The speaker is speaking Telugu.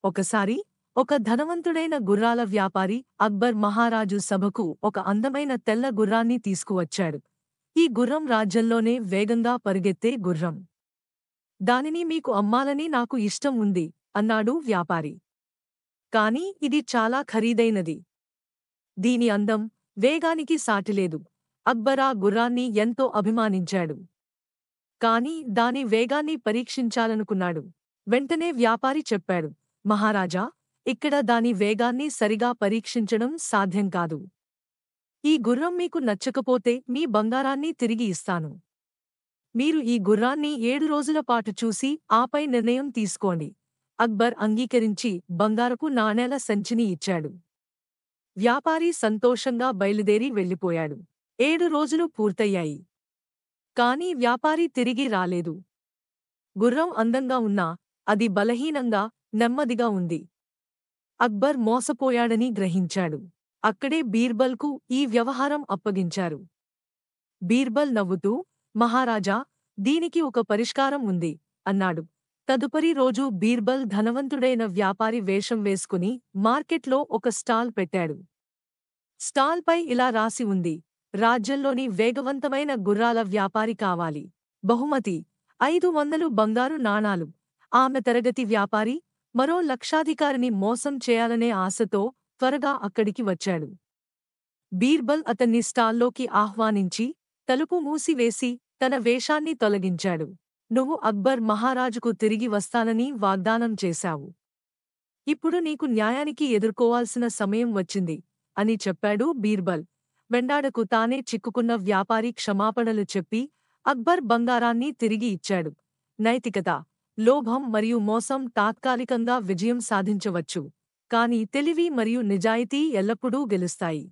ఒకసారి ఒక ధనవంతుడైన గుర్రాల వ్యాపారి అక్బర్ మహారాజు సభకు ఒక అందమైన తెల్ల గుర్రాన్ని తీసుకువచ్చాడు. ఈ గుర్రం రాజ్యంలోనే వేగంగా పరుగెత్తే గుర్రం. దానిని మీకు అమ్మాలని నాకు ఇష్టం ఉంది అన్నాడు వ్యాపారి. కాని ఇది చాలా ఖరీదైనది. దీని అందం, వేగానికి సాటిలేదు. అక్బర్ ఆ గుర్రాన్ని ఎంతో అభిమానించాడు. కాని దాని వేగాన్ని పరీక్షించాలనుకున్నాడు. వెంటనే వ్యాపారి చెప్పాడు, మహారాజా, ఇక్కడ దాని వేగాన్ని సరిగా పరీక్షించడం సాధ్యం కాదు. ఈ గుర్రం మీకు నచ్చకపోతే మీ బంగారాన్ని తిరిగి ఇస్తాను. మీరు ఈ గుర్రాన్ని 7 రోజుల పాటు చూసి ఆపై నిర్ణయం తీసుకోండి. అక్బర్ అంగీకరించి బంగారపు నాణేల సంచిని ఇచ్చాడు. వ్యాపారి సంతోషంగా బయలుదేరి వెళ్ళిపోయాడు. 7 రోజులు పూర్తయ్యాయి. కాని వ్యాపారి తిరిగి రాలేదు. గుర్రం అందంగా ఉన్నా అది బలహీనంగా, నెమ్మదిగా ఉంది. అక్బర్ మోసపోయాడని గ్రహించాడు. అక్కడే బీర్బల్కు ఈ వ్యవహారం అప్పగించారు. బీర్బల్ నవ్వుతూ, మహారాజా, దీనికి ఒక పరిష్కారం ఉంది అన్నాడు. తదుపరి రోజు బీర్బల్ ధనవంతుడైన వ్యాపారి వేషం వేసుకుని మార్కెట్లో ఒక స్టాల్ పెట్టాడు. స్టాల్పై ఇలా రాసి ఉంది, రాజ్యంలోని వేగవంతమైన గుర్రాల వ్యాపారి కావాలి. బహుమతి 500 బంగారు నాణాలు. ఆమె తరగతి వ్యాపారి మరో లక్షాధికారిని మోసం చేయాలనే ఆశతో త్వరగా అక్కడికి వచ్చాడు. బీర్బల్ అతన్ని స్టాల్లోకి ఆహ్వానించి తలుపు మూసివేసి తన వేషాన్ని తొలగించాడు. నువ్వు అక్బర్ మహారాజుకు తిరిగి వస్తానని వాగ్దానం చేశావు. ఇప్పుడు నీకు న్యాయానికి ఎదుర్కోవాల్సిన సమయం వచ్చింది అని చెప్పాడు బీర్బల్. వెండాడకు తానే చిక్కుకున్న వ్యాపారి క్షమాపణలు చెప్పి అక్బర్ బంగారాన్ని తిరిగి ఇచ్చాడు. నైతికత, లోభం మరియు మోసం తాత్కాలికంగా విజయం సాధించవచ్చు, కాని తెలివి మరియు నిజాయితీ ఎల్లప్పుడూ గెలుస్తాయి.